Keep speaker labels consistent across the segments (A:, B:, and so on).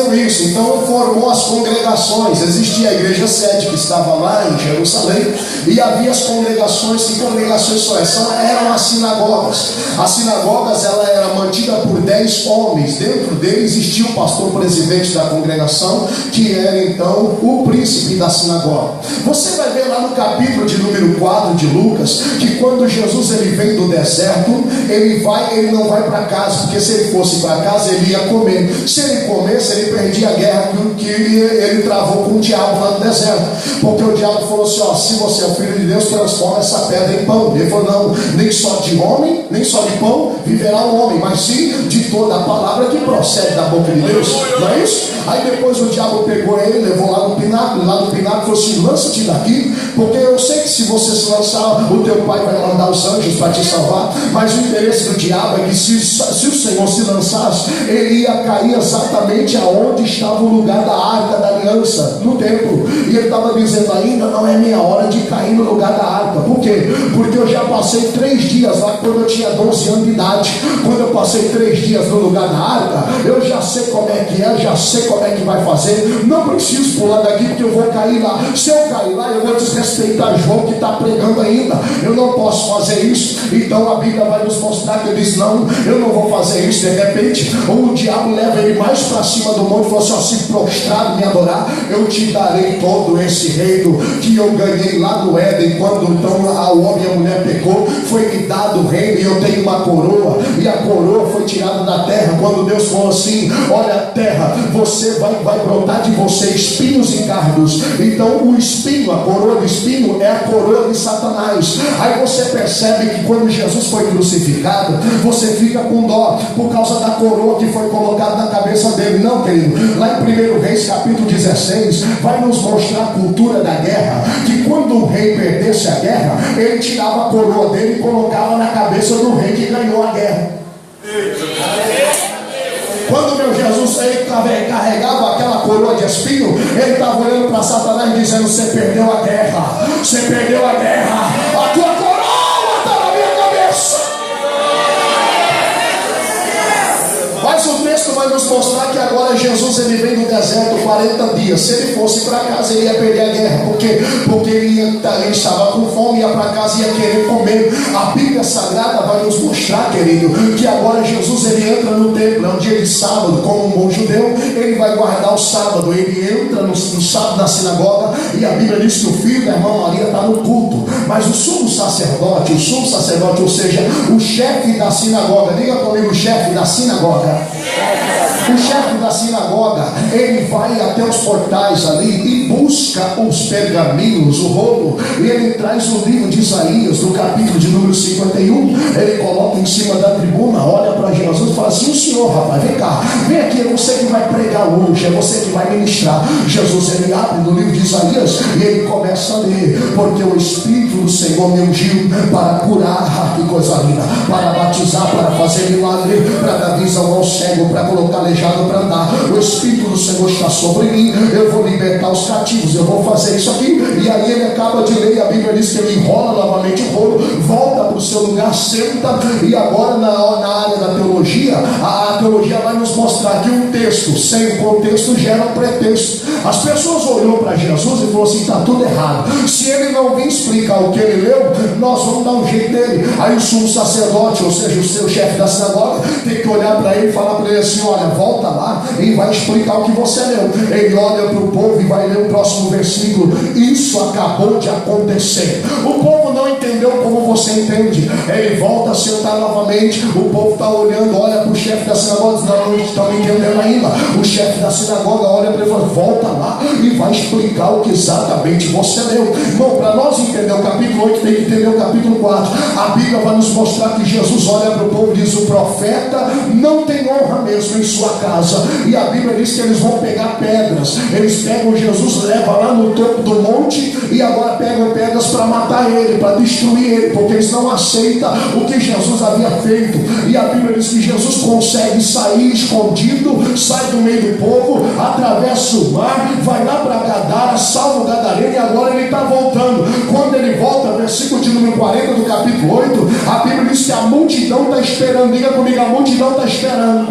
A: aconteceu isso. Então formou as congregações. Existia a igreja sede que estava lá em Jerusalém, e havia as congregações. Que congregações são essas? Eram as sinagogas. As sinagogas, ela era mantida por 10 homens. Dentro dele existia o pastor presidente da congregação, que era então o príncipe da sinagoga. Você vai ver lá no capítulo de número 4 de Lucas, que quando Jesus ele vem do deserto, ele não vai para casa, porque se ele fosse para casa ele ia comer. Se ele comesse, ele perdia a guerra que ele travou com o diabo lá no deserto, porque o diabo falou assim: ó, se você é o filho de Deus, transforma essa pedra em pão. Ele falou: não, nem só de homem, nem só de pão viverá o homem, mas sim de toda a palavra que procede da boca de Deus. Não é isso? Aí depois o diabo pegou ele, levou lá no pináculo, falou assim: lança-te daqui, porque eu sei que se você se lançar, o teu pai vai mandar os anjos para te salvar. Mas o interesse do diabo é que se o Senhor se lançasse, ele ia cair exatamente aonde estava o lugar da arca da aliança, no templo. E ele estava dizendo: ainda não é minha hora de cair no lugar da arca. Por quê? Porque eu já passei 3 dias lá quando eu tinha 12 anos de idade. Quando eu passei 3 dias no lugar da arca, eu já sei como é que é, já sei como é que vai fazer. Não preciso pular daqui, porque eu vou cair lá. Se eu cair lá, eu vou desrespeitar João que está pregando ainda. Eu não posso fazer isso. Então a Bíblia vai nos mostrar que ele diz: não, eu não vou fazer isso. De repente o diabo leva ele mais para cima do monte e falou assim: ó, se prostrado me adorar, eu te darei todo esse reino que eu ganhei lá no Éden. Quando então o homem e a mulher pecou, foi me dado o reino, e eu tenho uma coroa, e a coroa foi tirada da terra. Quando Deus falou assim: olha, terra, você vai brotar de você espinhos e cardos. Então o espinho, a coroa de espinho, é a coroa de Satanás. Aí você percebe que quando Jesus foi crucificado, você fica com dó por causa da coroa que foi colocada na cabeça dele. Não, querido, lá em 1 Reis capítulo 16 vai nos mostrar a cultura da guerra, que quando o rei perdesse a guerra, ele tirava a coroa dele e colocava na cabeça do rei que ganhou a guerra. Quando meu Jesus carregava aquela coroa de espinho, ele estava olhando para Satanás dizendo: você perdeu a guerra, você perdeu a guerra, a tua coroa está na minha cabeça. Mas o texto vai nos mostrar que agora Jesus ele vem do deserto 40 dias. Se ele fosse para casa, ele ia perder a guerra. Por quê? Porque ele estava com fome, ia para casa e ia querer comer. A Bíblia Sagrada vai nos mostrar, querido, que agora Jesus ele entra no templo. É um dia de sábado, como um bom judeu, ele vai guardar o sábado. Ele entra no sábado na sinagoga, e a Bíblia diz que o filho da irmã Maria está no culto. Mas o sumo sacerdote, ou seja, o chefe da sinagoga, diga comigo, o chefe da sinagoga. O chefe da sinagoga, ele vai até os portais ali e busca os pergaminhos, o rolo, e ele traz o livro de Isaías, no capítulo de número 51. Ele coloca em cima da tribuna, olha para Jesus e fala assim: o senhor, rapaz, vem cá, vem aqui, é você que vai pregar hoje, é você que vai ministrar. Jesus ele abre no livro de Isaías e ele começa a ler: porque o Espírito do Senhor me ungiu para curar, que coisa linda, para batizar, para fazer milagre, para dar visão ao cego, para colocar aleijado para andar. O Espírito do Senhor está sobre mim, eu vou libertar os cativos, eu vou fazer isso aqui. E aí ele acaba de ler, e a Bíblia diz que ele enrola novamente o rolo, volta para o seu lugar, senta. E agora na área da teologia, a teologia vai nos mostrar que um texto sem contexto gera um pretexto. As pessoas olhou para Jesus e falou assim: está tudo errado, se ele não vir explicar o que ele leu, nós vamos dar um jeito dele. Aí o sumo sacerdote, ou seja, o seu chefe da sinagoga, tem que olhar para ele e falar para ele assim: olha, volta lá e vai explicar o que você leu. Ele olha para o povo e vai ler o próximo versículo: isso acabou de acontecer. O povo não entendeu como você entende. Ele volta a sentar novamente, o povo está olhando, olha para o chefe da sinagoga, não estão entendendo ainda. O chefe da sinagoga olha para ele e fala: volta lá e vai explicar o que exatamente você leu. Bom, para nós entender o capítulo 8, tem que entender o capítulo 4. A Bíblia vai nos mostrar que Jesus olha para o povo e diz: o profeta não tem honra mesmo em sua casa. E a Bíblia diz que eles vão pegar pedras. Eles pegam Jesus, levam lá no topo do monte, e agora pegam pedras para matar ele, para destruir ele, porque eles não aceitam o que Jesus havia feito. E a Bíblia diz que Jesus consegue sair escondido, sai do meio do povo, atravessa o mar, vai lá para Gadara, salva o gadareno, e agora ele está voltando. Quando ele volta, versículo de número 40 do capítulo 8, a Bíblia diz que a multidão está esperando. Diga comigo, a multidão está esperando.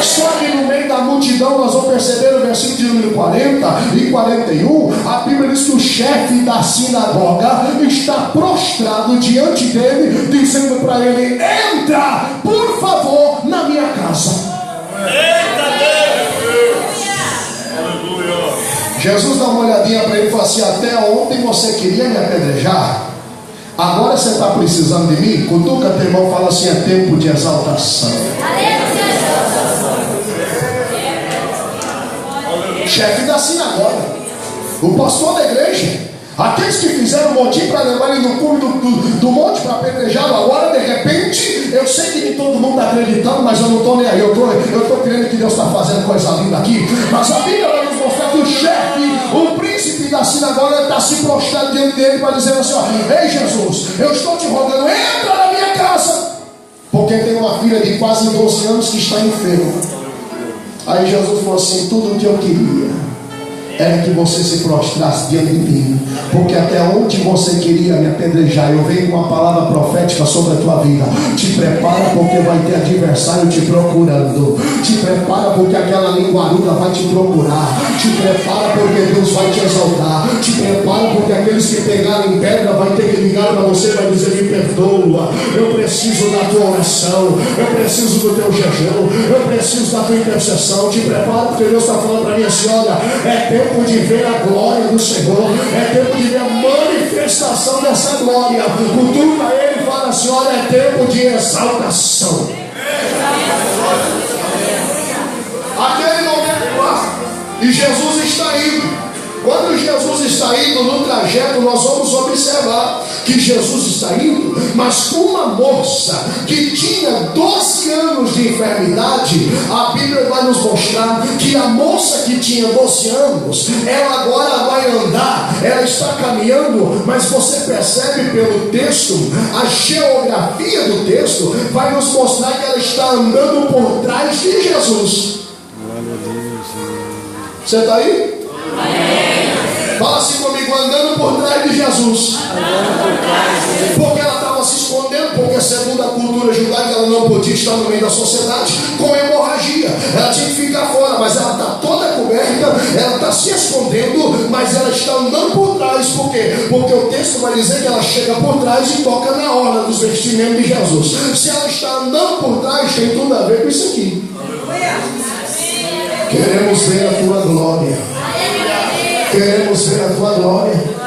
A: Só que no meio da multidão multidão, nós vamos perceber no versículo de número 40 e 41, a Bíblia diz que o chefe da sinagoga está prostrado diante dele, dizendo para ele: entra, por favor, na minha casa. Jesus dá uma olhadinha para ele e fala assim: até ontem você queria me apedrejar, agora você está precisando de mim? Cutuca teu irmão, fala assim: é tempo de exaltação. Chefe da sinagoga, o pastor da igreja, aqueles que fizeram motim para levar ele no cume do monte para apedrejá-lo, agora de repente, eu sei que nem todo mundo está acreditando, mas eu não estou nem aí, eu estou crendo que Deus está fazendo coisa linda aqui. Mas a Bíblia vai nos mostrar que o chefe, o príncipe da sinagoga, está se prostrando diante dele para dizer assim: ó, ei Jesus, eu estou te rogando, entra na minha casa, porque tem uma filha de quase 12 anos que está enferma. Aí Jesus falou assim: tudo o que eu queria era que você se prostrasse diante de mim, porque até onde você queria me apedrejar, eu venho com uma palavra profética sobre a tua vida. Te prepara, porque vai ter adversário te procurando. Te prepara, porque aquela linguaruda vai te procurar. Te prepara, porque Deus vai te exaltar. Te prepara, porque aqueles que pegaram em pedra vai ter que ligar para você e vai dizer: me perdoa, eu preciso da tua oração, eu preciso do teu jejum, eu preciso da tua intercessão. Te prepara, porque Deus está falando para mim assim: olha, é tempo de ver a glória do Senhor, é tempo de ver a manifestação dessa glória. Cutuca ele e fala assim: olha, é tempo de exaltação. Aquele momento lá, e Jesus está indo. Quando Jesus está indo no trajeto, nós vamos observar que Jesus está indo, mas com uma moça que tinha 12 anos de enfermidade. A Bíblia vai nos mostrar que a moça que tinha 12 anos, ela agora vai andar, ela está caminhando, mas você percebe pelo texto, a geografia do texto vai nos mostrar que ela está andando por trás de Jesus. Você está aí? Fala assim comigo: andando por trás de Jesus. Porque ela estava se escondendo, porque segundo a cultura judaica ela não podia estar no meio da sociedade com hemorragia, ela tinha que ficar fora, mas ela está toda coberta, ela está se escondendo, mas ela está andando por trás. Por quê? Porque o texto vai dizer que ela chega por trás e toca na orla dos vestimentos de Jesus. Se ela está andando por trás, tem tudo a ver com isso aqui. Queremos ver a tua glória. Queremos ver a tua glória.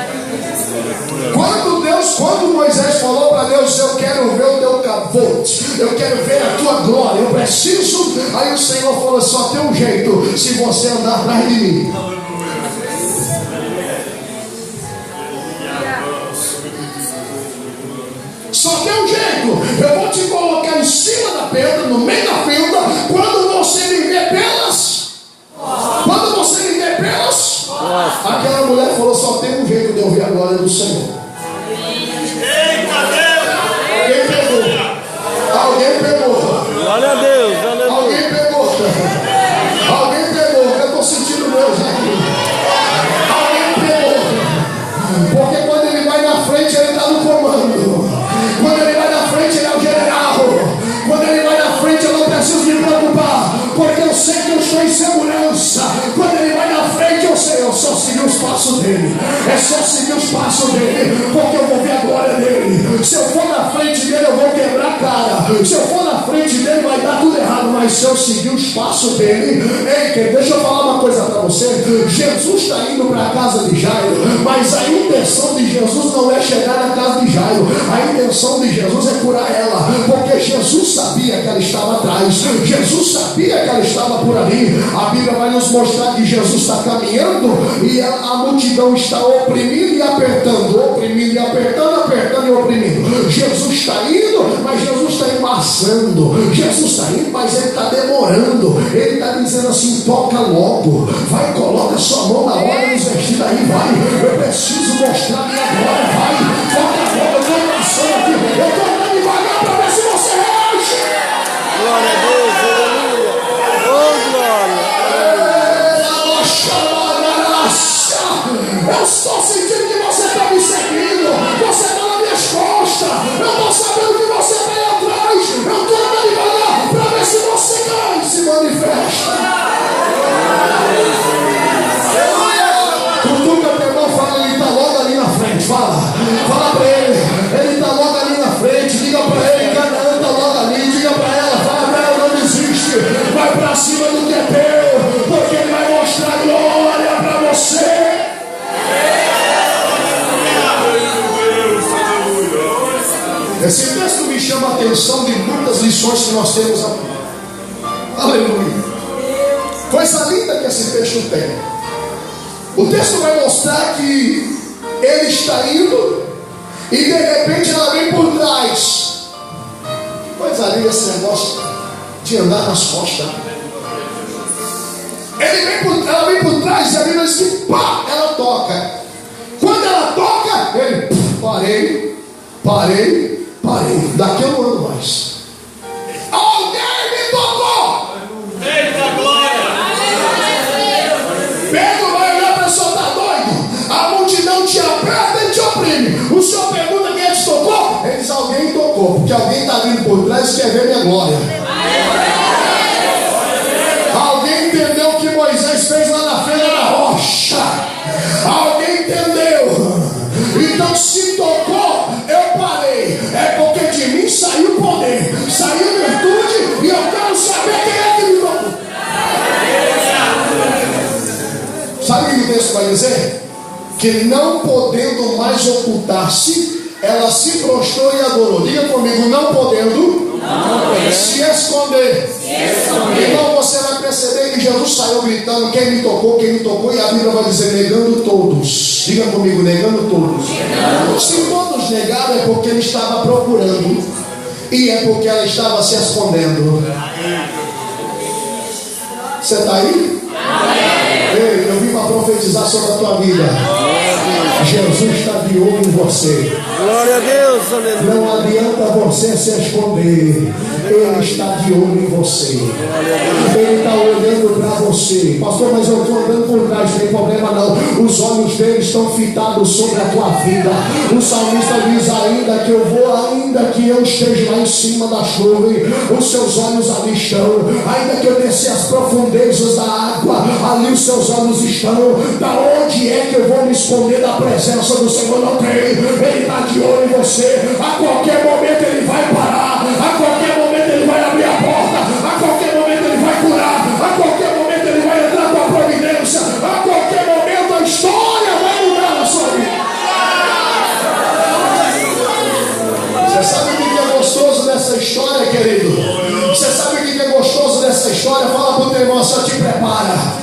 A: Quando Moisés falou para Deus: eu quero ver o teu cavote, eu quero ver a tua glória, eu preciso. Aí o Senhor falou: só tem um jeito, se você andar atrás de mim. Só tem um jeito, eu vou te colocar em cima da pedra, no meio da fenda. Quando você me ver pelas, aquela mulher falou: só tem um jeito de eu ver a glória do Senhor. Alguém pegou? Alguém pegou?
B: Glória a Deus, glória a Deus.
A: Alguém pegou? Alguém pegou? Eu estou sentindo Deus aqui. Alguém pegou? Porque quando ele vai na frente, ele está no comando. Quando ele vai na frente, ele é o general. Quando ele vai na frente, eu não preciso me preocupar, porque eu sei que eu estou em segurança. Quando ele vai na frente, eu sei, eu só seguir os passos dele. É só seguir os passos dele, porque eu vou ver a glória dele. Se eu for na frente dele, eu vou quebrar a cara. Se eu for na frente dele, vai dar tudo errado. Mas se eu seguir os passos dele, ei, deixa eu falar uma coisa para você. Jesus está indo para a casa de Jairo, mas a intenção de Jesus não é chegar na casa de Jairo. A intenção de Jesus é curar ela, porque Jesus sabia que ela estava atrás. Jesus sabia que ela estava por ali. A Bíblia vai nos mostrar que Jesus está caminhando e a multidão está oprimindo e apertando, oprimindo e apertando, apertando e oprimindo. Jesus está indo, mas Jesus está embaçando. Jesus está indo, mas ele está demorando. Ele está dizendo assim: toca logo, vai, coloca sua mão na hora dos vestidos aí, vai. Eu preciso mostrar minha glória, vai, toca logo. Eu estou passando aqui, eu estou andando devagar para ver se você reage.
B: Glória a Deus, aleluia. Oh, glória.
A: Eu estou sentindo que você está me seguindo. Você está nas minhas costas. Eu estou sabendo que você está aí atrás. Eu estou andando devagar para ver se você cai e se manifesta. para cima do que é teu, porque Ele vai mostrar glória para você. Esse texto me chama a atenção de muitas lições que nós temos aqui. Aleluia. Coisa linda que esse texto tem. O texto vai mostrar que ele está indo e de repente ela vem por trás. Coisa linda esse negócio de andar nas costas. Ela vem por trás e a Bíblia diz que pá, ela toca. Quando ela toca, ele parei. Daqui eu não ando mais. Alguém me tocou.
C: Eita glória!
A: Pedro vai olhar para o senhor, está doido? A multidão te aperta e te oprime. O senhor pergunta quem te tocou? Ele diz: alguém tocou, porque alguém está vindo por trás e quer ver minha glória. Alguém entendeu o que Moisés fez lá na feira da rocha. Alguém entendeu. Então se tocou, eu parei. É porque de mim saiu poder, saiu virtude, e eu quero saber quem é que me tocou. Sabe o que o texto vai dizer? Que não podendo mais ocultar-se, ela se prostrou e adorou. Diga comigo: não podendo se esconder. Então você vai perceber que Jesus saiu gritando: quem me tocou, e a Bíblia vai dizer: negando todos. Diga comigo: negando todos. Se todos negaram, é porque ele estava procurando, e é porque ela estava se escondendo. Você está aí? Ei, eu vim para profetizar sobre a tua vida. Jesus está de olho em você.
B: Glória a Deus, aleluia.
A: Não adianta você se esconder. Ele está de olho em você. Ele está olhando para você. Pastor, mas eu estou andando por trás, não tem problema não. Os olhos dele estão fitados sobre a tua vida. O salmista diz: ainda que eu vou, ainda que eu esteja lá em cima da nuvem, os seus olhos ali estão. Ainda que eu descer as profundezas da água, ali os seus olhos estão. Da onde é que eu vou me esconder da presença do Senhor? Não tem. Ele está de olho em você. A qualquer momento ele vai parar. A qualquer momento ele vai abrir a porta. A qualquer momento ele vai curar. A qualquer momento ele vai entrar com a providência. A qualquer momento a história vai mudar na sua vida. Você sabe o que é gostoso dessa história, querido? Você sabe o que é gostoso dessa história? Fala para o teu irmão: só te prepara.